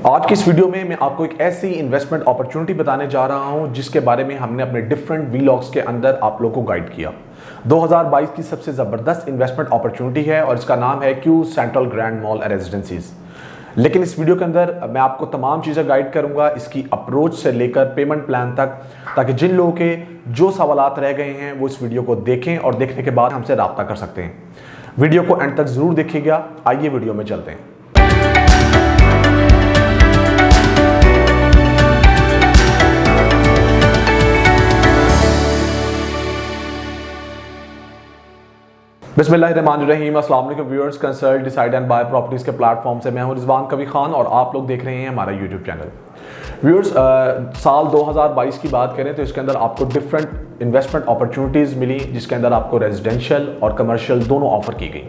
आज की इस वीडियो में मैं आपको एक ऐसी इन्वेस्टमेंट अपॉर्चुनिटी बताने जा रहा हूं जिसके बारे में हमने अपने डिफरेंट व्लॉग्स के अंदर आप लोगों को गाइड किया। 2022 की सबसे ज़बरदस्त इन्वेस्टमेंट अपॉर्चुनिटी है और इसका नाम है क्यू सेंट्रल ग्रैंड मॉल रेजिडेंसीज। लेकिन इस वीडियो के अंदर मैं आपको तमाम चीज़ें गाइड करूंगा, इसकी अप्रोच से लेकर पेमेंट प्लान तक, ताकि जिन लोगों के जो सवालात रह गए हैं वो इस वीडियो को देखें और देखने के बाद हमसे रब्ता कर सकते हैं। वीडियो को एंड तक ज़रूर देखिएगा। आइए वीडियो में चलते हैं। बिस्मिल्लाहिर्रहमानिर्रहीम। अस्सलाम वालेकुम viewers. Consult decide and buy properties के प्लेटफॉर्म से मैं हूं रिजवान कवी खान और आप लोग देख रहे हैं हमारा यूट्यूब चैनल। व्यूअर्स, साल 2022 की बात करें तो इसके अंदर आपको डिफरेंट इन्वेस्टमेंट अपॉर्चुनिटीज़ मिली, जिसके अंदर आपको रेजिडेंशियल और कमर्शियल दोनों ऑफर की गई।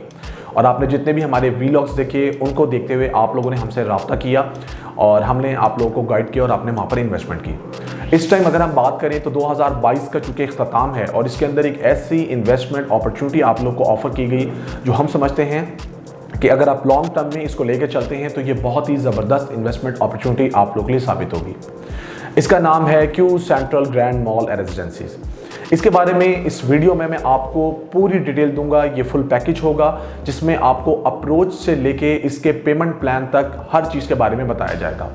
और आपने जितने भी हमारे व्लॉग्स देखे उनको देखते हुए आप लोगों ने हमसे रब्ता किया और हमने आप लोगों को गाइड किया और आपने वहाँ पर इन्वेस्टमेंट की। इस टाइम अगर हम बात करें तो 2022 का चूँकि इख्तिताम है और इसके अंदर एक ऐसी इन्वेस्टमेंट अपॉर्चुनिटी आप लोग को ऑफ़र की गई जो हम समझते हैं कि अगर आप लॉन्ग टर्म में इसको लेकर चलते हैं तो ये बहुत ही ज़बरदस्त इन्वेस्टमेंट अपॉर्चुनिटी आप लोग के लिए साबित होगी। इसका नाम है क्यू सेंट्रल ग्रैंड मॉल रेजिडेंसीज। इसके बारे में इस वीडियो में मैं आपको पूरी डिटेल दूंगा। ये फुल पैकेज होगा जिसमें आपको अप्रोच से लेके इसके पेमेंट प्लान तक हर चीज़ के बारे में बताया जाएगा,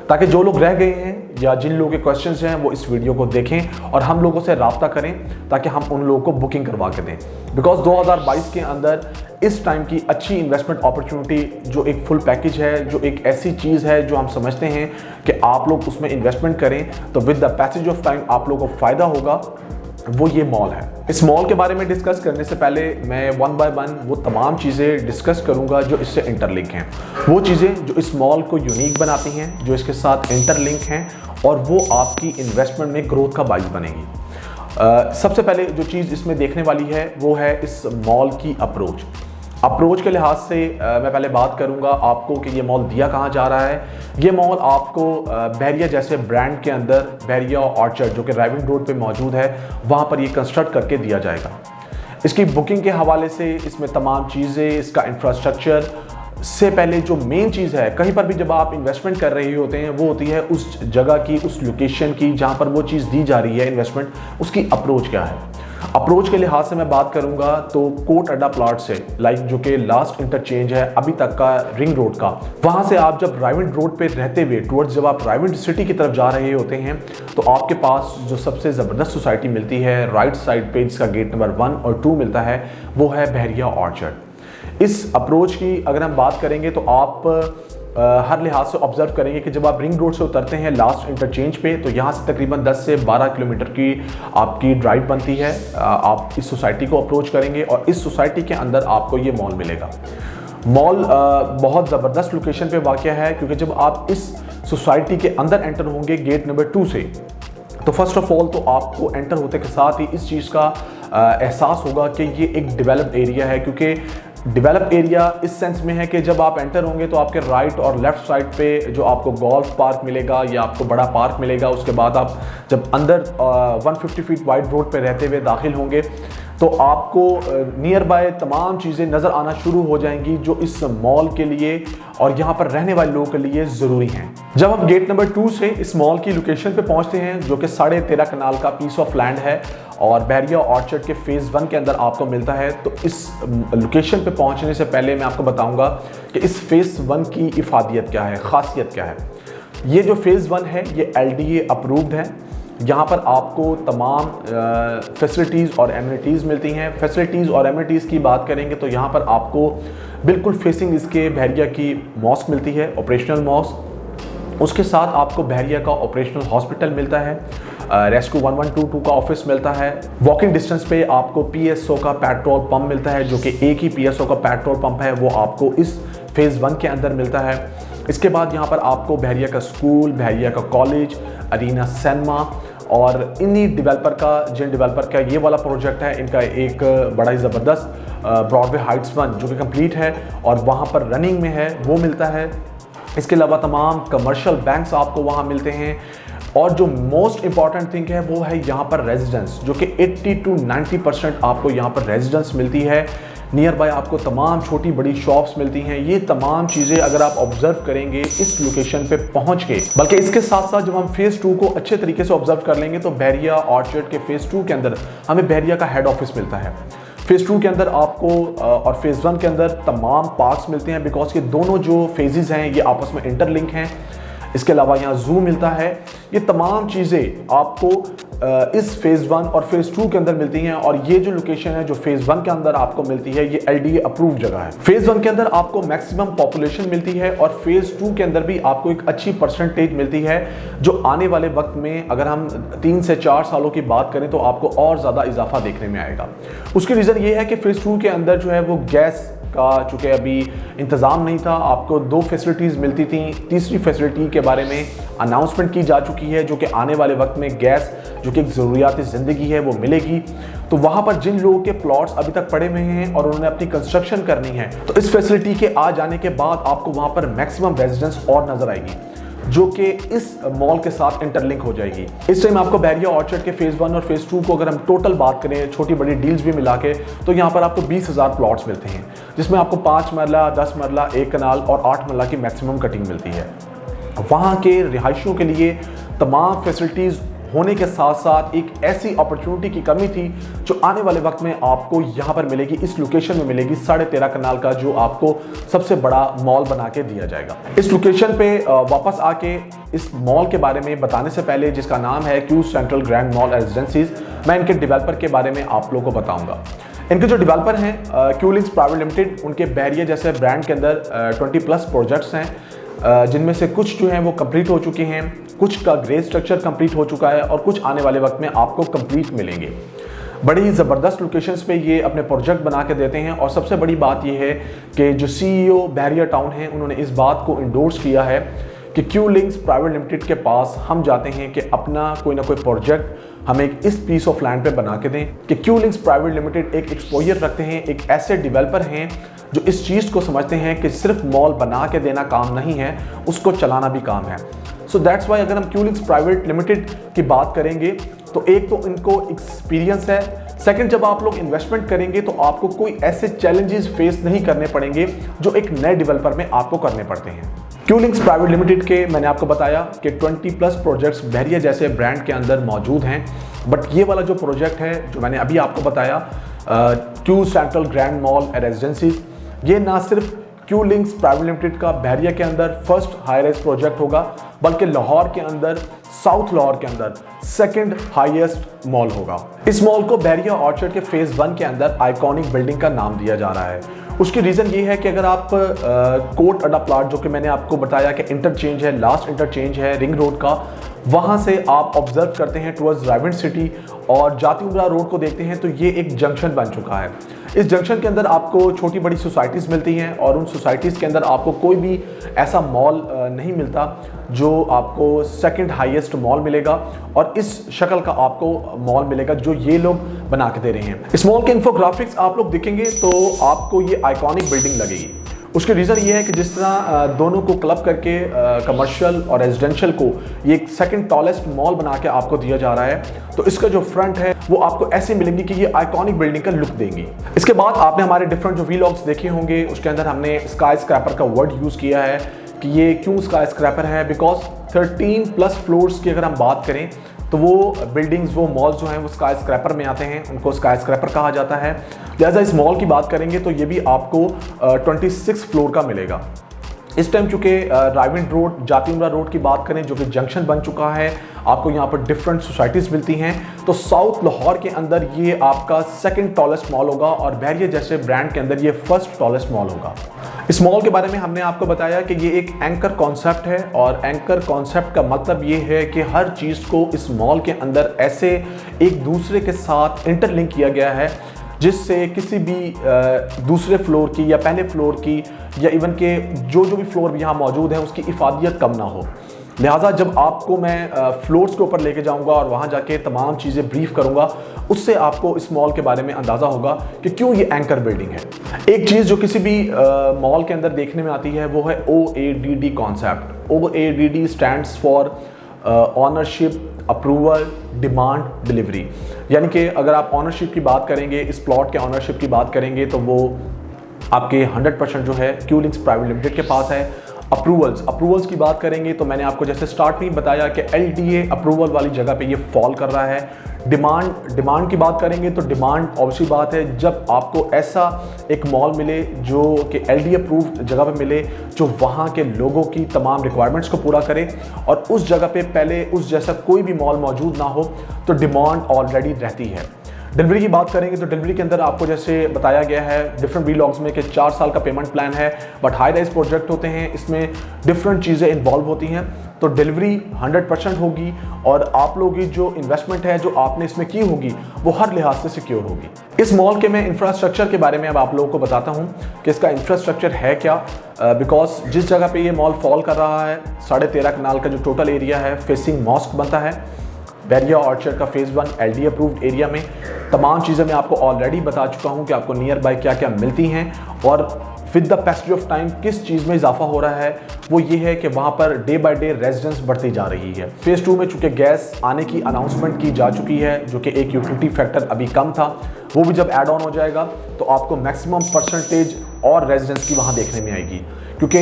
ताकि जो लोग रह गए हैं या जिन लोगों के क्वेश्चंस हैं वो इस वीडियो को देखें और हम लोगों से रब्ता करें ताकि हम उन लोगों को बुकिंग करवा के दें। बिकॉज 2022 के अंदर इस टाइम की अच्छी इन्वेस्टमेंट अपॉर्चुनिटी जो एक फुल पैकेज है, जो एक ऐसी चीज़ है जो हम समझते हैं कि आप लोग उसमें इन्वेस्टमेंट करें तो with the passage of time आप लोगों को फ़ायदा होगा, वो ये मॉल है। इस मॉल के बारे में डिस्कस करने से पहले मैं वन बाय वन वो तमाम चीज़ें डिस्कस करूंगा जो इससे इंटरलिंक हैं, वो चीज़ें जो इस मॉल को यूनिक बनाती हैं, जो इसके साथ इंटरलिंक हैं और वो आपकी इन्वेस्टमेंट में ग्रोथ का बाइस बनेगी। सबसे पहले जो चीज़ इसमें देखने वाली है वो है इस मॉल की अप्रोच के लिहाज से मैं पहले बात करूंगा आपको कि ये मॉल दिया कहाँ जा रहा है। ये मॉल आपको बहरिया जैसे ब्रांड के अंदर बहरिया ऑर्चर्ड जो कि राइविंग रोड पे मौजूद है, वहाँ पर ये कंस्ट्रक्ट करके दिया जाएगा। इसकी बुकिंग के हवाले से इसमें तमाम चीज़ें, इसका इंफ्रास्ट्रक्चर से पहले जो मेन चीज़ है, कहीं पर भी जब आप इन्वेस्टमेंट कर रहे होते हैं वो होती है उस जगह की, उस लोकेशन की जहाँ पर वो चीज़ दी जा रही है इन्वेस्टमेंट, उसकी अप्रोच क्या है। अप्रोच के लिहाज से मैं बात करूंगा तो कोट अड्डा प्लाट से लाइक जो कि लास्ट इंटरचेंज है अभी तक का रिंग रोड का, वहां से आप जब राइविंड रोड पे रहते हुए टुवर्ड्स जब आप राइविंड सिटी की तरफ जा रहे होते हैं तो आपके पास जो सबसे ज़बरदस्त सोसाइटी मिलती है राइट साइड पे, जिसका गेट नंबर 1 और 2 मिलता है, वो है बहरिया ऑर्चर्ड। इस अप्रोच की अगर हम बात करेंगे तो आप हर लिहाज से ऑब्जर्व करेंगे कि जब आप रिंग रोड से उतरते हैं लास्ट इंटरचेंज पे तो यहाँ से तकरीबन 10 से 12 किलोमीटर की आपकी ड्राइव बनती है। आप इस सोसाइटी को अप्रोच करेंगे और इस सोसाइटी के अंदर आपको ये मॉल मिलेगा। मॉल बहुत ज़बरदस्त लोकेशन पे वाक़या है, क्योंकि जब आप इस सोसाइटी के अंदर एंटर होंगे गेट नंबर 2 से तो फर्स्ट ऑफ ऑल तो आपको एंटर होते के साथ ही इस चीज़ का एहसास होगा कि ये एक डेवलप्ड एरिया है। क्योंकि डेवलप एरिया इस सेंस में है कि जब आप एंटर होंगे तो आपके राइट और लेफ्ट साइड पे जो आपको गोल्फ पार्क मिलेगा या आपको बड़ा पार्क मिलेगा। उसके बाद आप जब अंदर 150 फीट वाइड रोड पे रहते हुए दाखिल होंगे तो आपको नियर बाय तमाम चीज़ें नज़र आना शुरू हो जाएंगी जो इस मॉल के लिए और यहाँ पर रहने वाले लोगों के लिए ज़रूरी हैं। जब हम गेट नंबर 2 से इस मॉल की लोकेशन पे पहुँचते हैं जो कि 13.5 कनाल का पीस ऑफ लैंड है और बहरिया ऑर्चर्ड के फेज़ 1 के अंदर आपको मिलता है, तो इस लोकेशन पे पहुँचने से पहले मैं आपको बताऊँगा कि इस फेज़ 1 की इफादियत क्या है, ख़ासियत क्या है। ये जो फेज़ 1 है ये LDA अप्रूव्ड है। यहाँ पर आपको तमाम फैसिलिटीज़ और एमिनिटीज़ मिलती हैं। फैसिलिटीज़ और एमिनिटीज़ की बात करेंगे तो यहाँ पर आपको बिल्कुल फेसिंग इसके बहरिया की मॉस्क मिलती है, ऑपरेशनल मॉस्क। उसके साथ आपको बहरिया का ऑपरेशनल हॉस्पिटल मिलता है, रेस्क्यू 1122 का ऑफिस मिलता है। वॉकिंग डिस्टेंस पे आपको PSO का पेट्रोल पंप मिलता है, जो कि एक ही PSO का पेट्रोल पंप है, वो आपको इस फेज़ 1 के अंदर मिलता है। इसके बाद यहाँ पर आपको बहरिया का स्कूल, बहरिया का कॉलेज, अरीना सिनेमा और इन्हीं डेवलपर का, जिन डेवलपर का ये वाला प्रोजेक्ट है, इनका एक बड़ा ही ज़बरदस्त ब्रॉडवे हाइट्स 1 जो कि कंप्लीट है और वहाँ पर रनिंग में है, वो मिलता है। इसके अलावा तमाम कमर्शियल बैंक्स आपको वहाँ मिलते हैं और जो मोस्ट इंपॉर्टेंट थिंग है वो है यहाँ पर रेजिडेंस, जो कि 80 to 90% आपको यहाँ पर रेजिडेंस मिलती है। नियर बाय आपको तमाम छोटी बड़ी शॉप्स मिलती हैं। ये तमाम चीज़ें अगर आप ऑब्जर्व करेंगे इस लोकेशन पे पहुंच के, बल्कि इसके साथ साथ जब हम फेज़ 2 को अच्छे तरीके से ऑब्जर्व कर लेंगे तो बहरिया ऑर्चर्ड के फेज़ 2 के अंदर हमें बहरिया का हेड ऑफिस मिलता है। फेज़ 2 के अंदर आपको और फेज़ 1 के अंदर तमाम पार्क्स मिलते हैं, बिकॉज ये दोनों जो फेजेस हैं ये आपस में इंटरलिंक हैं। इसके अलावा यहाँ जू मिलता है। ये तमाम चीज़ें आपको इस फेज़ 1 और फेज़ 2 के अंदर मिलती हैं, और ये जो लोकेशन है जो फेज़ 1 के अंदर आपको मिलती है ये LDA अप्रूव जगह है। फेज़ 1 के अंदर आपको मैक्सिमम पॉपुलेशन मिलती है, और फेज़ 2 के अंदर भी आपको एक अच्छी परसेंटेज मिलती है, जो आने वाले वक्त में अगर हम 3 से 4 सालों की बात करें तो आपको और ज़्यादा इजाफा देखने में आएगा। उसकी रीज़न ये है कि फेज़ 2 के अंदर जो है वो गैस का चूँकि अभी इंतज़ाम नहीं था, आपको 2 फैसिलिटीज़ मिलती थी। तीसरी फैसिलिटी के बारे में अनाउंसमेंट की जा चुकी है, जो कि आने वाले वक्त में गैस जो कि एक ज़रूरियात ज़िंदगी है वो मिलेगी। तो वहाँ पर जिन लोगों के प्लॉट्स अभी तक पड़े हुए हैं और उन्होंने अपनी कंस्ट्रक्शन करनी है, तो इस फैसिलिटी के आ जाने के बाद आपको वहाँ पर मैक्सिमम रेजिडेंस और नज़र आएगी, जो कि इस मॉल के साथ इंटरलिंक हो जाएगी। इस टाइम आपको बहरिया ऑर्चर्ड के फेज़ 1 और फेज़ 2 को अगर हम टोटल बात करें, छोटी बड़ी डील्स भी मिला के, तो यहाँ पर आपको 20,000 प्लॉट्स मिलते हैं, जिसमें आपको 5 मरला, 10 मरला, 1 कनाल और 8 मरला की मैक्सिमम कटिंग मिलती है। वहाँ के रिहायशियों के लिए तमाम फैसिलिटीज़ होने के साथ साथ एक ऐसी अपॉर्चुनिटी की कमी थी जो आने वाले वक्त में आपको यहाँ पर मिलेगी, इस लोकेशन में मिलेगी। 13.5 कनाल का जो आपको सबसे बड़ा मॉल बना के दिया जाएगा। इस लोकेशन पे वापस आके इस मॉल के बारे में बताने से पहले, जिसका नाम है क्यू सेंट्रल ग्रैंड मॉल रेजिडेंसीज, मैं इनके डेवलपर के बारे में आप लोगों को बताऊंगा। इनके जो डेवलपर हैं क्यू लिंक्स प्राइवेट लिमिटेड, उनके बहरिया जैसे ब्रांड के अंदर 20+ प्रोजेक्ट्स हैं, जिनमें से कुछ जो हैं वो कंप्लीट हो चुके हैं, कुछ का ग्रे स्ट्रक्चर कंप्लीट हो चुका है और कुछ आने वाले वक्त में आपको कंप्लीट मिलेंगे। बड़ी ज़बरदस्त लोकेशंस पे ये अपने प्रोजेक्ट बना के देते हैं, और सबसे बड़ी बात ये है कि जो CEO बहरिया टाउन है उन्होंने इस बात को इंडोर्स किया है कि क्यू लिंक्स प्राइवेट लिमिटेड के पास हम जाते हैं कि अपना कोई ना कोई प्रोजेक्ट हमें इस पीस ऑफ लैंड पे बना के दें, कि क्यू लिंक्स प्राइवेट लिमिटेड एक एक्सपोजर रखते हैं, एक ऐसे डेवलपर हैं जो इस चीज़ को समझते हैं कि सिर्फ मॉल बना के देना काम नहीं है, उसको चलाना भी काम है। सो दैट्स वाई अगर हम क्यू लिंक्स प्राइवेट लिमिटेड की बात करेंगे तो एक तो इनको एक्सपीरियंस है, सेकंड जब आप लोग इन्वेस्टमेंट करेंगे तो आपको कोई ऐसे चैलेंजेस फेस नहीं करने पड़ेंगे जो एक नए डेवलपर में आपको करने पड़ते हैं। क्यू लिंक्स प्राइवेट लिमिटेड के मैंने आपको बताया कि 20+ प्रोजेक्ट्स बहरिया जैसे ब्रांड के अंदर मौजूद हैं, बट ये वाला जो प्रोजेक्ट है जो मैंने अभी आपको बताया क्यू सेंट्रल ग्रैंड मॉल रेजिडेंसीज, ये ना सिर्फ क्यू लिंक्स प्राइवेट लिमिटेड का बहरिया के अंदर फर्स्ट हाई राइज प्रोजेक्ट होगा, बल्कि लाहौर के अंदर, साउथ लाहौर के अंदर सेकंड हाईएस्ट मॉल होगा। इस मॉल को बहरिया ऑर्चर्ड के फेज़ 1 के अंदर आइकॉनिक बिल्डिंग का नाम दिया जा रहा है। उसकी रीज़न ये है कि अगर आप कोट अड्डा प्लाट, जो कि मैंने आपको बताया कि इंटरचेंज है, लास्ट इंटरचेंज है रिंग रोड का, वहाँ से आप ऑब्जर्व करते हैं टुवर्ड्स रायविंड सिटी और जाती उमरा रोड को देखते हैं तो ये एक जंक्शन बन चुका है। इस जंक्शन के अंदर आपको छोटी बड़ी सोसाइटीज़ मिलती हैं, और उन सोसाइटीज़ के अंदर आपको कोई भी ऐसा मॉल नहीं मिलता जो आपको सेकंड हाईएस्ट मॉल मिलेगा, और इस शक्ल का आपको मॉल मिलेगा जो ये लोग बना के दे रहे हैं। इस मॉल के इंफोग्राफिक्स आप लोग देखेंगे तो आपको ये आइकॉनिक बिल्डिंग लगेगी। उसकी रीज़न ये है कि जिस तरह दोनों को क्लब करके कमर्शियल और रेजिडेंशियल को ये एक सेकंड टॉलेस्ट मॉल बना के आपको दिया जा रहा है, तो इसका जो फ्रंट है वो आपको ऐसे मिलेंगी कि ये आइकॉनिक बिल्डिंग का लुक देंगी। इसके बाद आपने हमारे डिफरेंट जो वीलॉग्स देखे होंगे, उसके अंदर हमने स्काई स्क्रैपर का वर्ड यूज़ किया है कि ये क्यों स्काई स्क्रैपर है, बिकॉज 13+ फ्लोर्स की अगर हम बात करें तो वो बिल्डिंग्स, वो मॉल्स जो हैं वो स्काई स्क्रैपर में आते हैं, उनको स्काई स्क्रैपर कहा जाता है। लिहाजा इस मॉल की बात करेंगे तो ये भी आपको 26 फ्लोर का मिलेगा। इस टाइम चूँकि रायविंड रोड, जाती उमरा रोड की बात करें जो कि जंक्शन बन चुका है, आपको यहाँ पर डिफरेंट सोसाइटीज़ मिलती हैं, तो साउथ लाहौर के अंदर ये आपका सेकंड टॉलेस्ट मॉल होगा और बहरिया जैसे ब्रांड के अंदर ये फर्स्ट टॉलेस्ट मॉल होगा। इस मॉल के बारे में हमने आपको बताया कि ये एक एंकर कॉन्सेप्ट है, और एंकर कॉन्सेप्ट का मतलब ये है कि हर चीज़ को इस मॉल के अंदर ऐसे एक दूसरे के साथ इंटरलिंक किया गया है जिससे किसी भी दूसरे फ्लोर की या पहले फ्लोर की या इवन के जो भी फ्लोर यहाँ मौजूद है उसकी इफादियत कम ना हो। लिहाजा जब आपको मैं फ्लोर्स के ऊपर लेके जाऊंगा और वहाँ जाके तमाम चीज़ें ब्रीफ करूंगा, उससे आपको इस मॉल के बारे में अंदाज़ा होगा कि क्यों ये एंकर बिल्डिंग है। एक चीज़ जो किसी भी मॉल के अंदर देखने में आती है वो है OADD concept. OADD stands for ownership, approval, demand, delivery. यानी कि अगर आप ऑनरशिप की बात करेंगे, इस प्लॉट के ऑनरशिप की बात करेंगे तो वो आपके 100% जो है क्यूलिंक्स प्राइवेट लिमिटेड के पास है। अप्रूवल्स की बात करेंगे तो मैंने आपको जैसे स्टार्ट में बताया कि LDA अप्रूवल वाली जगह पे ये फॉल कर रहा है। डिमांड की बात करेंगे तो डिमांड ऑब्वियसली बात है, जब आपको ऐसा एक मॉल मिले जो कि LDA अप्रूव्ड जगह पे मिले, जो वहाँ के लोगों की तमाम रिक्वायरमेंट्स को पूरा करे और उस जगह पे पहले उस जैसा कोई भी मॉल मौजूद ना हो, तो डिमांड ऑलरेडी रहती है। डिलीवरी की बात करेंगे तो डिलीवरी के अंदर आपको जैसे बताया गया है डिफरेंट वीलॉग्स में कि 4 साल का पेमेंट प्लान है, बट हाई राइज प्रोजेक्ट होते हैं, इसमें डिफरेंट चीज़ें इन्वॉल्व होती हैं, तो डिलीवरी 100% होगी और आप लोगों की जो इन्वेस्टमेंट है जो आपने इसमें की होगी वो हर लिहाज से सिक्योर होगी। इस मॉल के मैं इंफ्रास्ट्रक्चर के बारे में अब आप लोगों को बताता हूँ कि इसका इंफ्रास्ट्रक्चर है क्या, बिकॉज जिस जगह पे ये मॉल फॉल कर रहा है 13.5 कनाल का जो टोटल एरिया है फेसिंग मॉस्क बनता है। बैरिया ऑर्चर्ड का फेज़ 1 LDA अप्रूव्ड एरिया में तमाम चीज़ें मैं आपको ऑलरेडी बता चुका हूँ कि आपको नियर बाय क्या क्या मिलती हैं और with the passage of time किस चीज़ में इजाफा हो रहा है वो ये है कि वहाँ per day by day residence बढ़ती जा रही है। फेज़ 2 में चूँकि गैस आने की अनाउंसमेंट की जा चुकी है जो कि एक यूटिलिटी फैक्टर अभी कम था, वो भी जब ऐड ऑन हो जाएगा तो आपको मैक्सिमम परसेंटेज और रेजिडेंस की वहाँ देखने में आएगी, क्योंकि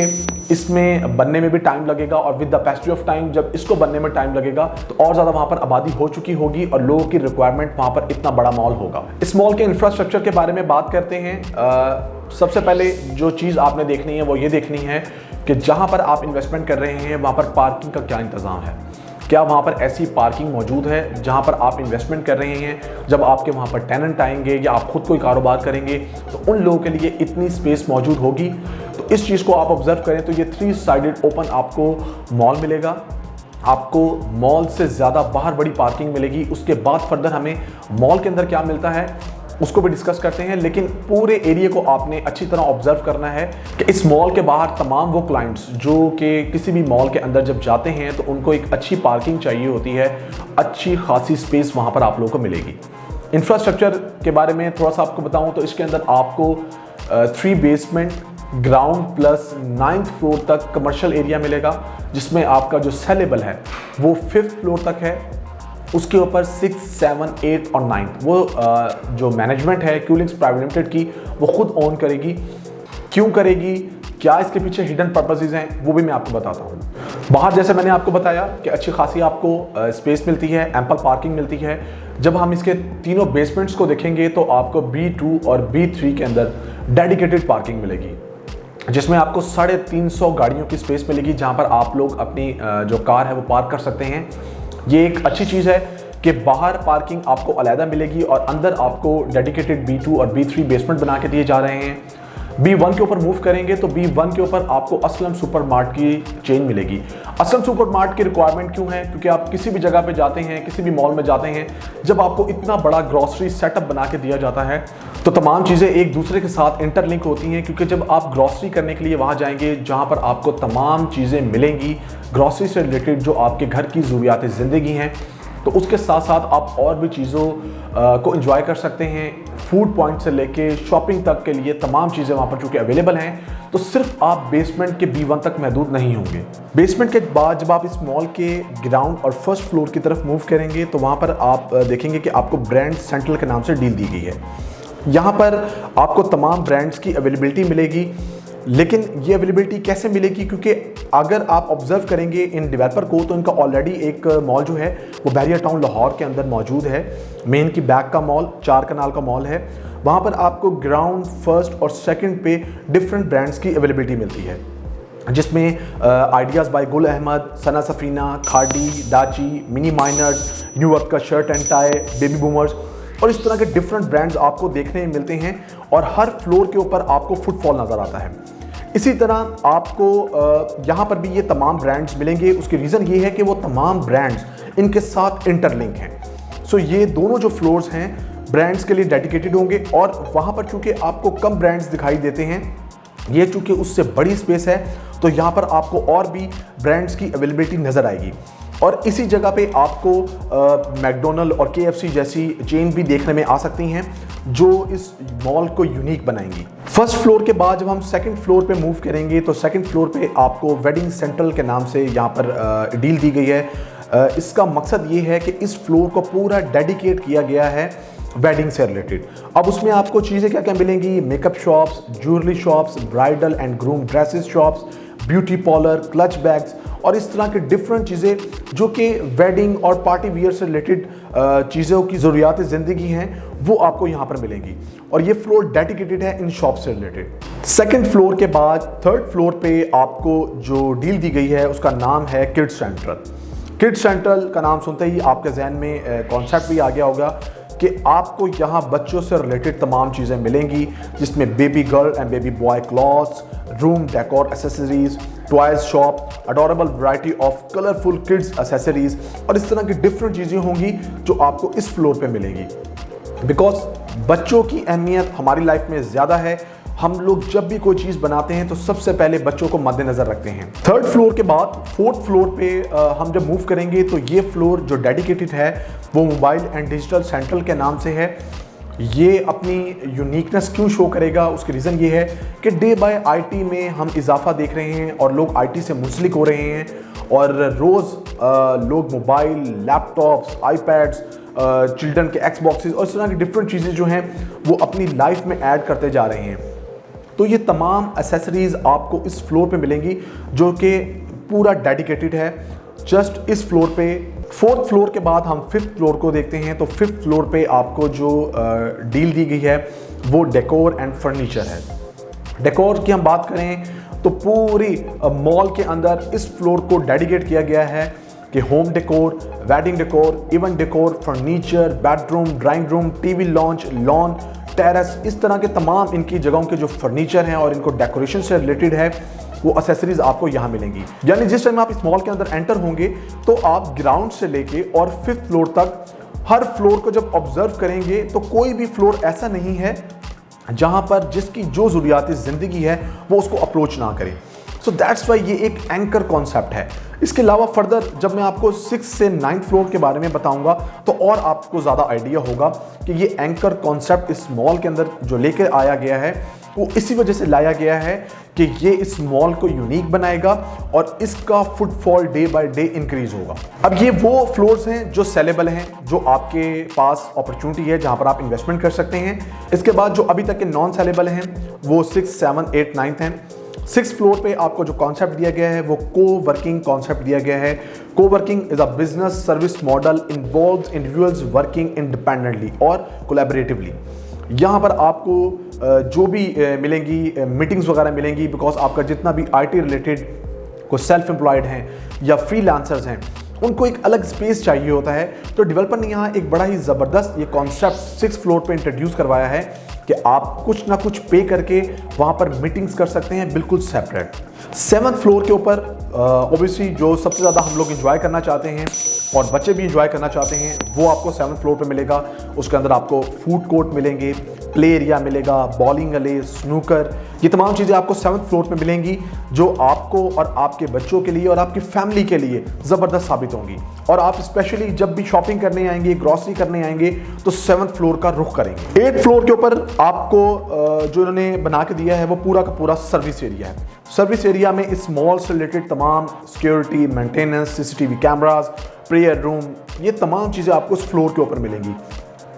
इसमें बनने में भी टाइम लगेगा और with the passage of time जब इसको बनने में टाइम लगेगा तो और ज़्यादा वहाँ पर आबादी हो चुकी होगी और लोगों की रिक्वायरमेंट वहाँ पर इतना बड़ा मॉल होगा। इस मॉल के इंफ्रास्ट्रक्चर के बारे में बात करते हैं। सबसे पहले जो चीज़ आपने देखनी है वो ये देखनी है कि जहाँ पर आप इन्वेस्टमेंट कर रहे हैं वहाँ पर पार्किंग का क्या इंतज़ाम है, क्या वहाँ पर ऐसी पार्किंग मौजूद है जहाँ पर आप इन्वेस्टमेंट कर रहे हैं, जब आपके वहाँ पर टेनेंट आएंगे या आप खुद कोई कारोबार करेंगे तो उन लोगों के लिए इतनी स्पेस मौजूद होगी। तो इस चीज़ को आप ऑब्जर्व करें तो ये 3 साइडेड ओपन आपको मॉल मिलेगा, आपको मॉल से ज़्यादा बाहर बड़ी पार्किंग मिलेगी। उसके बाद फर्दर हमें मॉल के अंदर क्या मिलता है उसको भी डिस्कस करते हैं, लेकिन पूरे एरिया को आपने अच्छी तरह ऑब्जर्व करना है कि इस मॉल के बाहर तमाम वो क्लाइंट्स जो कि किसी भी मॉल के अंदर जब जाते हैं तो उनको एक अच्छी पार्किंग चाहिए होती है, अच्छी खासी स्पेस वहाँ पर आप लोगों को मिलेगी। इंफ्रास्ट्रक्चर के बारे में थोड़ा सा आपको बताऊँ तो इसके अंदर आपको 3 basement ground plus 9th floor तक कमर्शियल एरिया मिलेगा, जिसमें आपका जो सेलेबल है वो 5th फ्लोर तक है। उसके ऊपर 6, 7, 8 और 9 वो जो मैनेजमेंट है क्यूलिंक्स प्राइवेट लिमिटेड की वो खुद ओन करेगी। क्यों करेगी, क्या इसके पीछे हिडन पर्पसेस हैं वो भी मैं आपको बताता हूँ। बाहर जैसे मैंने आपको बताया कि अच्छी खासी आपको स्पेस मिलती है, एम्पल पार्किंग मिलती है। जब हम इसके तीनों बेसमेंट्स को देखेंगे तो आपको B2 और B3 के अंदर डेडिकेटेड पार्किंग मिलेगी, जिसमें आपको 350 गाड़ियों की स्पेस मिलेगी जहाँ पर आप लोग अपनी जो कार है वो पार्क कर सकते हैं। ये एक अच्छी चीज़ है कि बाहर पार्किंग आपको अलहदा मिलेगी और अंदर आपको डेडिकेटेड B2 और B3 बेसमेंट बना के दिए जा रहे हैं। B1 के ऊपर मूव करेंगे तो B1 के ऊपर आपको असलम सुपर मार्ट की चेन मिलेगी। असलम सुपर मार्ट की रिक्वायरमेंट क्यों है, क्योंकि आप किसी भी जगह पे जाते हैं, किसी भी मॉल में जाते हैं, जब आपको इतना बड़ा ग्रॉसरी सेटअप बना के दिया जाता है तो तमाम चीज़ें एक दूसरे के साथ इंटरलिंक होती हैं, क्योंकि जब आप ग्रॉसरी करने के लिए वहाँ जाएंगे जहाँ पर आपको तमाम चीज़ें मिलेंगी ग्रॉसरी से रिलेटेड जो आपके घर की ज़रूरियात ज़िंदगी हैं, तो उसके साथ साथ आप और भी चीज़ों को एंजॉय कर सकते हैं। फूड पॉइंट से लेके शॉपिंग तक के लिए तमाम चीज़ें वहाँ पर चूँकि अवेलेबल हैं, तो सिर्फ आप बेसमेंट के B1 तक महदूद नहीं होंगे। बेसमेंट के बाद जब आप इस मॉल के ग्राउंड और फर्स्ट फ्लोर की तरफ मूव करेंगे तो वहाँ पर आप देखेंगे कि आपको ब्रांड सेंट्रल के नाम से डील दी गई है। यहाँ पर आपको तमाम ब्रांड्स की अवेलेबिलिटी मिलेगी, लेकिन ये अवेलेबिलिटी कैसे मिलेगी, क्योंकि अगर आप ऑब्जर्व करेंगे इन डेवलपर को तो इनका ऑलरेडी एक मॉल जो है वो बैरियर टाउन लाहौर के अंदर मौजूद है। मेन की बैक का मॉल 4 कनाल का मॉल है, वहाँ पर आपको ग्राउंड, फर्स्ट और सेकंड पे डिफरेंट ब्रांड्स की अवेलेबिलिटी मिलती है, जिसमें आइडियाज़ बाय गुल अहमद, सना सफीना, खाड़ी, डाची, मिनी माइनर्स, न्यूयॉर्क का shirt and tie, baby boomers और इस तरह के डिफरेंट ब्रांड्स आपको देखने में मिलते हैं और हर फ्लोर के ऊपर आपको फुटफॉल नज़र आता है। इसी तरह आपको यहाँ पर भी ये तमाम ब्रांड्स मिलेंगे। उसकी रीज़न ये है कि वो तमाम ब्रांड्स इनके साथ इंटरलिंक हैं। सो ये दोनों जो फ्लोर्स हैं ब्रांड्स के लिए डेडिकेटेड होंगे और वहाँ पर चूँकि आपको कम ब्रांड्स दिखाई देते हैं, ये चूँकि उससे बड़ी स्पेस है तो यहाँ पर आपको और भी ब्रांड्स की अवेलेबिलिटी नज़र आएगी। और इसी जगह पे आपको मैकडोनल्ड और KFC जैसी चेन भी देखने में आ सकती हैं जो इस मॉल को यूनिक बनाएंगी। फर्स्ट फ्लोर के बाद जब हम सेकंड फ्लोर पे मूव करेंगे तो सेकंड फ्लोर पे आपको वेडिंग सेंट्रल के नाम से यहाँ पर डील दी गई है। इसका मकसद ये है कि इस फ्लोर को पूरा डेडिकेट किया गया है वेडिंग से रिलेटेड। अब उसमें आपको चीज़ें क्या क्या मिलेंगी, makeup shops, jewellery shops, bridal and groom dresses shops, beauty parlour, clutch bags और इस तरह के डिफरेंट चीज़ें जो कि वेडिंग और पार्टी वियर से रिलेटेड चीज़ों की ज़रूरियात ज़िंदगी हैं वो आपको यहाँ पर मिलेंगी। और ये फ्लोर डेडिकेटेड है इन शॉप से रिलेटेड। सेकंड फ्लोर के बाद थर्ड फ्लोर पे आपको जो डील दी गई है उसका नाम है किड्स सेंट्रल। किड्स सेंट्रल का नाम सुनते ही आपके जहन में कॉन्सेप्ट भी आ गया होगा कि आपको यहाँ बच्चों से रिलेटेड तमाम चीज़ें मिलेंगी, जिसमें baby girl and baby boy clothes, room decor accessories, toys shop, adorable variety of colourful kids accessories और इस तरह की डिफरेंट चीज़ें होंगी जो आपको इस फ्लोर पे मिलेंगी। बिकॉज बच्चों की अहमियत हमारी लाइफ में ज़्यादा है। हम लोग जब भी कोई चीज़ बनाते हैं तो सबसे पहले बच्चों को मद्देनज़र रखते हैं। थर्ड फ्लोर के बाद फोर्थ फ्लोर पे हम जब मूव करेंगे तो ये फ्लोर जो डेडिकेटेड है वो मोबाइल एंड डिजिटल सेंट्रल के नाम से है। ये अपनी यूनिकनेस क्यों शो करेगा, उसकी रीज़न ये है कि डे बाय आईटी में हम इजाफा देख रहे हैं और लोग आईटी से मुंसलिक हो रहे हैं और रोज़ लोग मोबाइल, लैपटॉप्स, आईपैड्स, चिल्ड्रन के एक्सबॉक्सेस और इस तरह की डिफरेंट चीज़ें जो हैं वो अपनी लाइफ में ऐड करते जा रहे हैं। तो ये तमाम एसेसरीज़ आपको इस फ्लोर पे मिलेंगी जो कि पूरा डेडिकेटेड है जस्ट इस फ्लोर पे। फोर्थ फ्लोर के बाद हम फिफ्थ फ्लोर को देखते हैं। तो फिफ्थ फ्लोर पे आपको जो डील दी गई है वो डेकोर एंड फर्नीचर है। डेकोर की हम बात करें तो पूरी मॉल के अंदर इस फ्लोर को डेडिकेट किया गया है कि home decor, wedding decor, event decor, furniture, bedroom, drawing room, TV launch, lawn, terrace, इस तरह के तमाम इनकी जगहों के जो फर्नीचर हैं और इनको डेकोरेशन से रिलेटेड है वो एसेसरीज आपको यहाँ मिलेंगी। यानी जिस टाइम आप इस मॉल के अंदर एंटर होंगे तो आप ग्राउंड से लेके और फिफ्थ फ्लोर तक हर फ्लोर को जब ऑब्जर्व करेंगे तो कोई भी फ्लोर ऐसा नहीं है जहाँ पर जिसकी जो ज़रूरियात ज़िंदगी है वो उसको अप्रोच ना करे। सो दैट्स वाई ये एक एंकर कॉन्सेप्ट है। इसके अलावा फर्दर जब मैं आपको 6 से 9th फ्लोर के बारे में बताऊंगा तो और आपको ज़्यादा आइडिया होगा कि ये एंकर कॉन्सेप्ट इस मॉल के अंदर जो लेकर आया गया है वो इसी वजह से लाया गया है कि ये इस मॉल को यूनिक बनाएगा और इसका footfall day by day increase होगा। अब ये वो फ्लोर्स हैं जो सेलेबल हैं, जो आपके पास अपॉर्चुनिटी है जहां पर आप इन्वेस्टमेंट कर सकते हैं। इसके बाद जो अभी तक के नॉन सेलेबल हैं वो 6, 7, 8, 9 हैं। 6th फ्लोर पे आपको जो कॉन्सेप्ट दिया गया है वो को वर्किंग कॉन्सेप्ट दिया गया है। को working is a business service model involves individuals working independently और कोलैबोरेटिवली। यहाँ पर आपको जो भी मिलेंगी मीटिंग्स वगैरह मिलेंगी, बिकॉज आपका जितना भी आईटी रिलेटेड को सेल्फ एम्प्लॉयड हैं या फ्रीलांसर्स हैं उनको एक अलग स्पेस चाहिए होता है। तो डेवलपर ने यहाँ एक बड़ा ही ज़बरदस्त ये कॉन्सेप्ट 6th फ्लोर पे इंट्रोड्यूस करवाया है कि आप कुछ ना कुछ पे करके वहाँ पर मीटिंग्स कर सकते हैं बिल्कुल सेपरेट। 7th फ्लोर के ऊपर ऑब्वियसली जो सबसे ज़्यादा हम लोग इंजॉय करना चाहते हैं और बच्चे भी इंजॉय करना चाहते हैं वो आपको 7th फ्लोर पे मिलेगा। उसके अंदर आपको फूड कोर्ट मिलेंगे, प्ले एरिया मिलेगा, बॉलिंग अले, स्नूकर, ये तमाम चीज़ें आपको 7th फ्लोर पे मिलेंगी जो आपको और आपके बच्चों के लिए और आपकी फैमिली के लिए ज़बरदस्त साबित होंगी। और आप स्पेशली जब भी शॉपिंग करने आएंगे, ग्रॉसरी करने आएंगे तो 7th फ्लोर का रुख करेंगे। 8th फ्लोर के ऊपर आपको जो इन्होंने बना के दिया है वो पूरा का पूरा सर्विस एरिया है। सर्विस एरिया में इस मॉल से रिलेटेड तमाम security, maintenance, CCTV cameras, prayer room, ये तमाम चीज़ें आपको इस फ्लोर के ऊपर मिलेंगी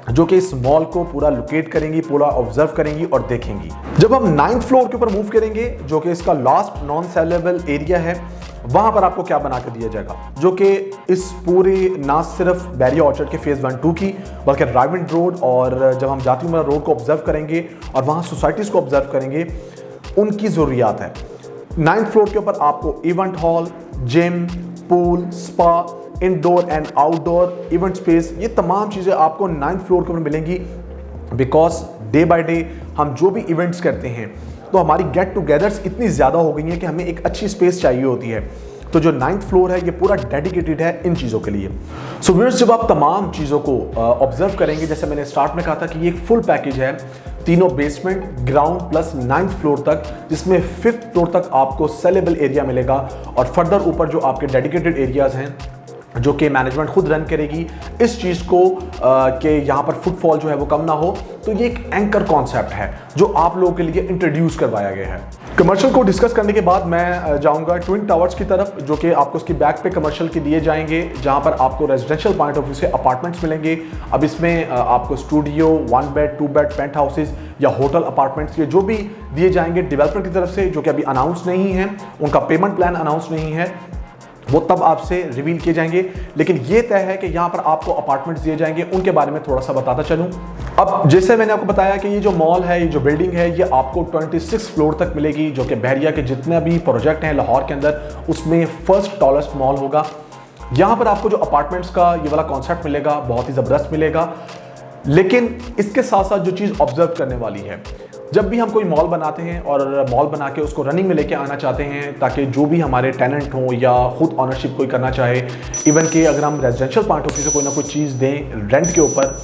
जो कि इस मॉल को पूरा लोकेट करेंगी, पूरा ऑब्जर्व करेंगी और देखेंगी। जब हम 9th फ्लोर के ऊपर मूव करेंगे जो कि इसका लास्ट नॉन सेलेबल एरिया है, वहां पर आपको क्या बना के दिया जाएगा जो कि इस पूरे ना सिर्फ बैरिया ऑर्चर्ड के फेज 1, 2 की बल्कि राइविंड रोड और जब हम जाती उमरा रोड को ऑब्जर्व करेंगे और वहाँ सोसाइटीज़ को ऑब्जर्व करेंगे उनकी ज़रूरियात है। 9th फ्लोर के ऊपर आपको event hall, gym, pool, spa, indoor and outdoor event space, ये तमाम चीज़ें आपको 9th फ्लोर के ऊपर मिलेंगी। बिकॉज डे बाय डे हम जो भी इवेंट्स करते हैं तो हमारी गेट टुगेदर्स इतनी ज़्यादा हो गई हैं कि हमें एक अच्छी स्पेस चाहिए होती है। तो जो 9th फ्लोर है ये पूरा डेडिकेटेड है इन चीज़ों के लिए। सो व्यूअर्स, जब आप तमाम चीज़ों को ऑब्जर्व करेंगे, जैसे मैंने स्टार्ट में कहा था कि ये एक फुल पैकेज है, तीनों basement, ground plus 9th floor तक, जिसमें 5th फ्लोर तक आपको सेलेबल एरिया मिलेगा और फर्दर ऊपर जो आपके डेडिकेटेड एरियाज हैं जो कि मैनेजमेंट खुद रन करेगी इस चीज़ को कि यहाँ पर फुटफॉल जो है वो कम ना हो। तो ये एक एंकर कॉन्सेप्ट है जो आप लोगों के लिए इंट्रोड्यूस करवाया गया है। कमर्शियल को डिस्कस करने के बाद मैं जाऊंगा ट्विन टावर्स की तरफ, जो कि आपको उसकी बैक पे कमर्शियल के दिए जाएंगे, जहां पर आपको रेजिडेंशियल पॉइंट ऑफ व्यू से अपार्टमेंट्स मिलेंगे। अब इसमें आपको studio, 1 bed 2 bed penthouses या होटल अपार्टमेंट्स ये जो भी दिए जाएंगे डेवलपर की तरफ से, जो कि अभी अनाउंस नहीं है, उनका पेमेंट प्लान अनाउंस नहीं है, वो तब आपसे रिवील किए जाएंगे। लेकिन ये तय है कि यहाँ पर आपको अपार्टमेंट्स दिए जाएंगे, उनके बारे में थोड़ा सा बताता चलूँ। अब जैसे मैंने आपको बताया कि ये जो मॉल है, ये जो बिल्डिंग है, ये आपको 26 फ्लोर तक मिलेगी, जो कि बहरिया के जितने भी प्रोजेक्ट हैं लाहौर के अंदर उसमें फर्स्ट टॉलेस्ट मॉल होगा। यहाँ पर आपको जो अपार्टमेंट्स का ये वाला कॉन्सेप्ट मिलेगा बहुत ही ज़बरदस्त मिलेगा। लेकिन इसके साथ साथ जो चीज़ ऑब्जर्व करने वाली है, जब भी हम कोई मॉल बनाते हैं और मॉल बना के उसको रनिंग में लेके आना चाहते हैं ताकि जो भी हमारे टेनेंट हों या खुद ऑनरशिप कोई करना चाहे, इवन कि अगर हम रेजिडेंशियल पॉइंट ऑफ व्यू से कोई ना कोई चीज़ दें रेंट के ऊपर,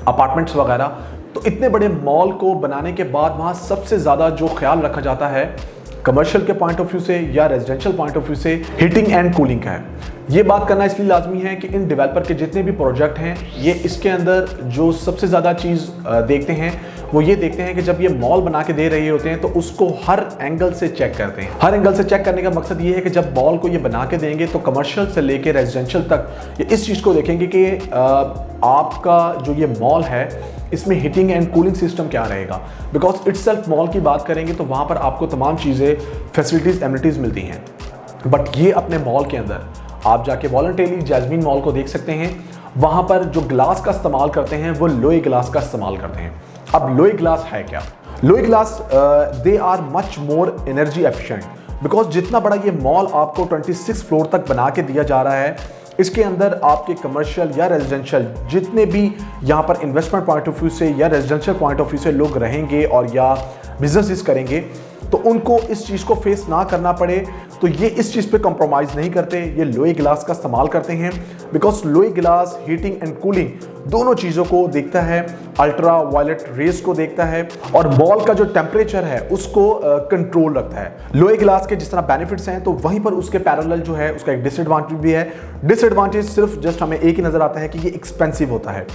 अपार्टमेंट्स वगैरह, तो इतने बड़े मॉल को बनाने के बाद वहाँ सबसे ज़्यादा जो ख्याल रखा जाता है कमर्शियल के पॉइंट ऑफ व्यू से या रेजिडेंशियल पॉइंट ऑफ व्यू से हीटिंग एंड कूलिंग का है। ये बात करना इसलिए लाजमी है कि इन डेवलपर के जितने भी प्रोजेक्ट हैं, ये इसके अंदर जो सबसे ज़्यादा चीज़ देखते हैं वो ये देखते हैं कि जब ये मॉल बना के दे रहे होते हैं तो उसको हर एंगल से चेक करते हैं। हर एंगल से चेक करने का मकसद ये है कि जब मॉल को ये बना के देंगे तो कमर्शियल से लेके रेजिडेंशियल तक ये इस चीज़ को देखेंगे कि आपका जो ये मॉल है इसमें हीटिंग एंड कूलिंग सिस्टम क्या रहेगा। बिकॉज इटसेल्फ मॉल की बात करेंगे तो वहाँ पर आपको तमाम चीज़ें, फैसिलिटीज़, एमिनिटीज़ मिलती हैं। बट ये अपने मॉल के अंदर आप जाके वॉलंटरीली जैस्मीन मॉल को देख सकते हैं, वहाँ पर जो ग्लास का इस्तेमाल करते हैं वो लोहे ग्लास का इस्तेमाल करते हैं। अब लोहे ग्लास है क्या? Low E glass they are much more energy efficient, because जितना बड़ा ये मॉल आपको 26 फ्लोर तक बना के दिया जा रहा है, इसके अंदर आपके कमर्शियल या रेजिडेंशियल जितने भी यहाँ पर इन्वेस्टमेंट पॉइंट ऑफ व्यू से या रेजिडेंशियल पॉइंट ऑफ व्यू से लोग रहेंगे और या बिजनेसेस करेंगे, तो उनको इस चीज़ को फेस ना करना पड़े, तो ये इस चीज़ पे कॉम्प्रोमाइज़ नहीं करते, ये लोहे ग्लास का इस्तेमाल करते हैं। बिकॉज लोहे ग्लास हीटिंग एंड कूलिंग दोनों चीज़ों को देखता है, अल्ट्रा वायलेट रेज को देखता है और मॉल का जो टेम्परेचर है उसको कंट्रोल रखता है। लोहे ग्लास के जिस तरह बेनिफिट्स हैं तो वहीं पर उसके पैरेलल जो है उसका एक डिसएडवांटेज भी है। डिसएडवांटेज सिर्फ जस्ट हमें एक ही नज़र आता है कि ये एक्सपेंसिव होता है,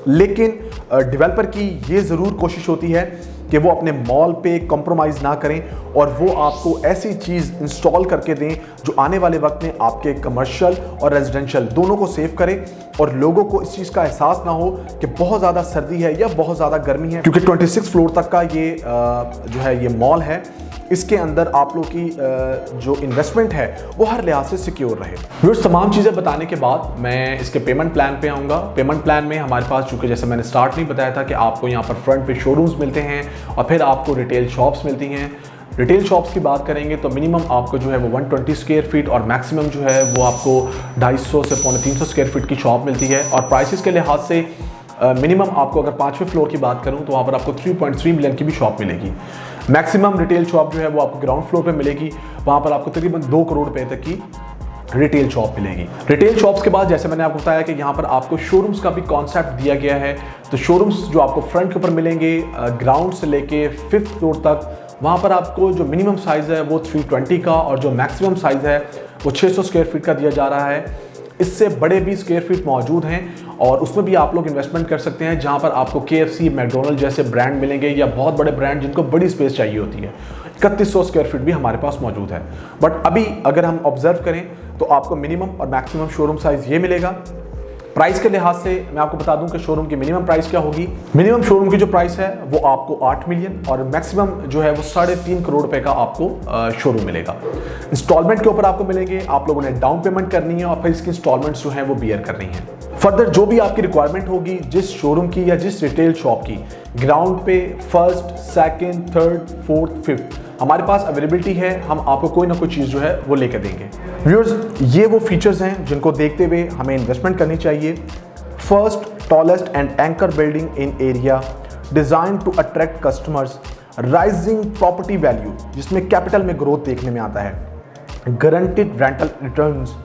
लेकिन डेवलपर की ये ज़रूर कोशिश होती है कि वो अपने मॉल पे कॉम्प्रोमाइज़ ना करें और वो आपको ऐसी चीज़ इंस्टॉल करके दें जो आने वाले वक्त में आपके कमर्शियल और रेजिडेंशियल दोनों को सेव करे और लोगों को इस चीज़ का एहसास ना हो कि बहुत ज़्यादा सर्दी है या बहुत ज़्यादा गर्मी है। क्योंकि 26 फ्लोर तक का ये जो है ये मॉल है, इसके अंदर आप लोग की जो इन्वेस्टमेंट है वो हर लिहाज से सिक्योर रहे। व्यूअर्स, तमाम चीज़ें बताने के बाद मैं इसके पेमेंट प्लान पे आऊँगा। पेमेंट प्लान में हमारे पास, चूँकि जैसे मैंने स्टार्ट नहीं बताया था कि आपको यहाँ पर फ्रंट पे शोरूम्स मिलते हैं और फिर आपको रिटेल शॉप्स मिलती हैं। रिटेल शॉप्स की बात करेंगे तो मिनिमम आपको जो है वो 120 स्क्वायर फीट और मैक्सिमम जो है वो आपको 250 से 350 स्क्वायर फीट की शॉप मिलती है। और प्राइसेस के लिहाज से मिनिमम आपको अगर 5वें फ्लोर की बात करूं तो वहाँ पर आपको 3.3 मिलियन की भी शॉप मिलेगी। मैक्सिमम रिटेल शॉप जो है वो आपको ग्राउंड फ्लोर पे मिलेगी, वहाँ पर आपको तकरीबन 2 करोड़ रुपए तक की रिटेल शॉप मिलेगी। रिटेल शॉप्स के बाद जैसे मैंने आपको बताया कि यहाँ पर आपको शोरूम्स का भी कॉन्सेप्ट दिया गया है। तो शोरूम्स जो आपको फ्रंट के ऊपर मिलेंगे ग्राउंड से लेके 5th फ्लोर तक, वहाँ पर आपको जो मिनिमम साइज़ है वो 320 का और जो मैक्सिमम साइज़ है वो 600 स्क्वायर फीट का दिया जा रहा है। इससे बड़े भी स्क्वायर फीट मौजूद हैं और उसमें भी आप लोग इन्वेस्टमेंट कर सकते हैं, जहाँ पर आपको KFC, मैकडोनल्ड जैसे ब्रांड मिलेंगे या बहुत बड़े ब्रांड जिनको बड़ी स्पेस चाहिए होती है। 3100 स्क्वायर फीट भी हमारे पास मौजूद है। बट अभी अगर हम ऑब्जर्व करें तो आपको मिनिमम और मैक्सिमम शोरूम साइज़ ये मिलेगा। प्राइस के लिहाज से मैं आपको बता दूं कि शोरूम की मिनिमम प्राइस क्या होगी। मिनिमम शोरूम की जो प्राइस है वो आपको 8 मिलियन और मैक्सिमम जो है वो 3.5 करोड़ रुपए का आपको शोरूम मिलेगा। इंस्टॉलमेंट के ऊपर आपको मिलेंगे, आप लोगों ने डाउन पेमेंट करनी है और फिर इसकी इंस्टॉलमेंट्स जो है वो बियर करनी है। फर्दर जो भी आपकी रिक्वायरमेंट होगी जिस शोरूम की या जिस रिटेल शॉप की, ग्राउंड पे 1st, 2nd, 3rd, 4th, 5th हमारे पास अवेलेबिलिटी है, हम आपको कोई ना कोई चीज़ जो है वो लेकर देंगे। व्यूअर्स, ये वो फीचर्स हैं जिनको देखते हुए हमें इन्वेस्टमेंट करनी चाहिए। First, tallest and anchor building in area, design to attract customers, rising property value जिसमें कैपिटल में ग्रोथ देखने में आता है, guaranteed rental returns,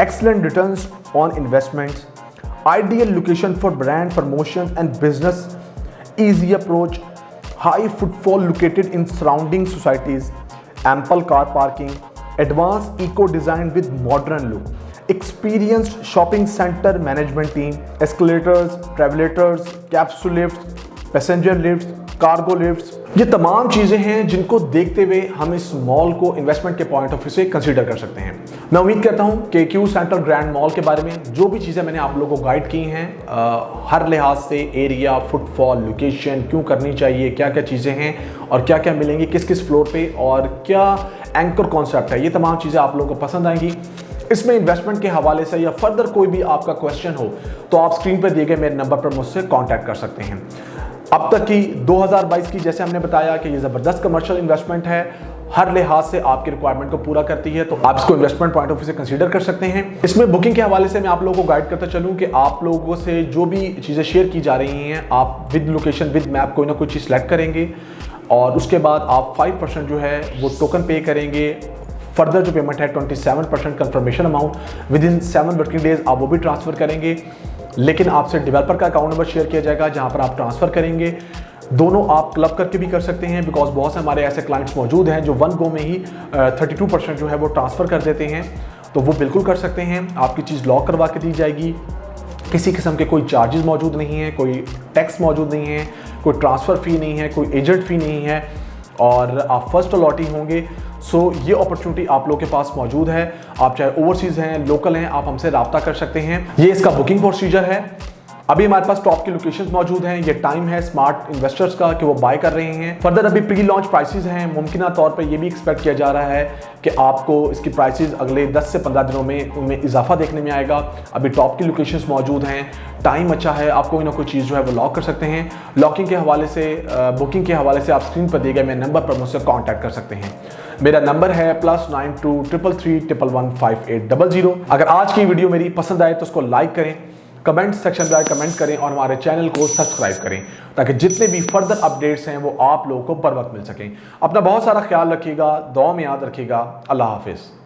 excellent returns on investments, ideal location for brand promotion and business, easy approach, high footfall located in surrounding societies, ample car parking, advanced eco design with modern look, experienced shopping centre management team, escalators, travelators, capsule lift, passenger lift, cargo lifts, ये तमाम चीज़ें हैं जिनको देखते हुए हम इस mall को इन्वेस्टमेंट के पॉइंट ऑफ व्यू से कंसीडर कर सकते हैं। मैं उम्मीद करता हूं कि क्यू सेंट्रल ग्रैंड मॉल के बारे में जो भी चीज़ें मैंने आप लोगों को गाइड की हैं, हर लिहाज से एरिया, फुटफॉल, लोकेशन, क्यों करनी चाहिए, क्या क्या चीज़ें हैं और क्या क्या मिलेंगी किस किस फ्लोर पे और क्या एंकर कॉन्सेप्ट है, ये तमाम चीज़ें आप लोगों को पसंद आएंगी। इसमें इन्वेस्टमेंट के हवाले से या फर्दर कोई भी आपका क्वेश्चन हो तो आप स्क्रीन पर दिए गए मेरे नंबर पर मुझसे कॉन्टैक्ट कर सकते हैं। अब तक की 2022 की, जैसे हमने बताया कि ये ज़बरदस्त कमर्शियल इन्वेस्टमेंट है, हर लिहाज से आपकी रिक्वायरमेंट को पूरा करती है, तो आप इसको इन्वेस्टमेंट पॉइंट ऑफ व्यू से कंसीडर कर सकते हैं। इसमें बुकिंग के हवाले से मैं आप लोगों को गाइड करता चलूं कि आप लोगों से जो भी चीज़ें शेयर की जा रही हैं, आप विद लोकेशन विद मैप कोई ना कोई चीज़ सेलेक्ट करेंगे और उसके बाद आप 5% जो है वो टोकन पे करेंगे। फर्दर जो पेमेंट है 27% confirmation amount with in 7 working days आप वो भी ट्रांसफ़र करेंगे, लेकिन आपसे डेवलपर का अकाउंट नंबर शेयर किया जाएगा जहां पर आप ट्रांसफ़र करेंगे। दोनों आप क्लब करके भी कर सकते हैं, बिकॉज बहुत से हमारे ऐसे क्लाइंट्स मौजूद हैं जो वन गो में ही 32% जो है वो ट्रांसफ़र कर देते हैं, तो वो बिल्कुल कर सकते हैं। आपकी चीज़ लॉक करवा के दी जाएगी, किसी किस्म के कोई चार्जेस मौजूद नहीं है, कोई टैक्स मौजूद नहीं है, कोई ट्रांसफ़र फ़ी नहीं है, कोई एजेंट फ़ी नहीं है और आप फर्स्ट अलॉटी होंगे। सो ये अपॉर्चुनिटी आप लोगों के पास मौजूद है। आप चाहे ओवरसीज़ हैं, लोकल हैं, आप हमसे रब्ता कर सकते हैं। ये इसका बुकिंग प्रोसीजर है। अभी हमारे पास टॉप की लोकेशंस मौजूद हैं। ये टाइम है स्मार्ट इन्वेस्टर्स का कि वो बाय कर रहे हैं। फर्दर अभी प्री लॉन्च प्राइसेस हैं। मुमकिन तौर पे ये भी एक्सपेक्ट किया जा रहा है कि आपको इसकी प्राइसेस अगले 10 से 15 दिनों में उनमें इजाफा देखने में आएगा। अभी टॉप की लोकेशंस मौजूद हैं, टाइम अच्छा है, आप कोई ना कोई चीज़ जो है वो लॉक कर सकते हैं। लॉकिंग के हवाले से, बुकिंग के हवाले से आप स्क्रीन पर दिए गए मेरे नंबर पर मुझसे कॉन्टैक्ट कर सकते हैं। मेरा नंबर है +92 333 111 5800। अगर आज की वीडियो मेरी पसंद आए तो उसको लाइक करें, कमेंट सेक्शन में कमेंट करें और हमारे चैनल को सब्सक्राइब करें ताकि जितने भी फर्दर अपडेट्स हैं वो आप लोगों को बर वक्त मिल सकें। अपना बहुत सारा ख्याल रखिएगा, दुआ में याद रखिएगा। अल्लाह हाफिज़।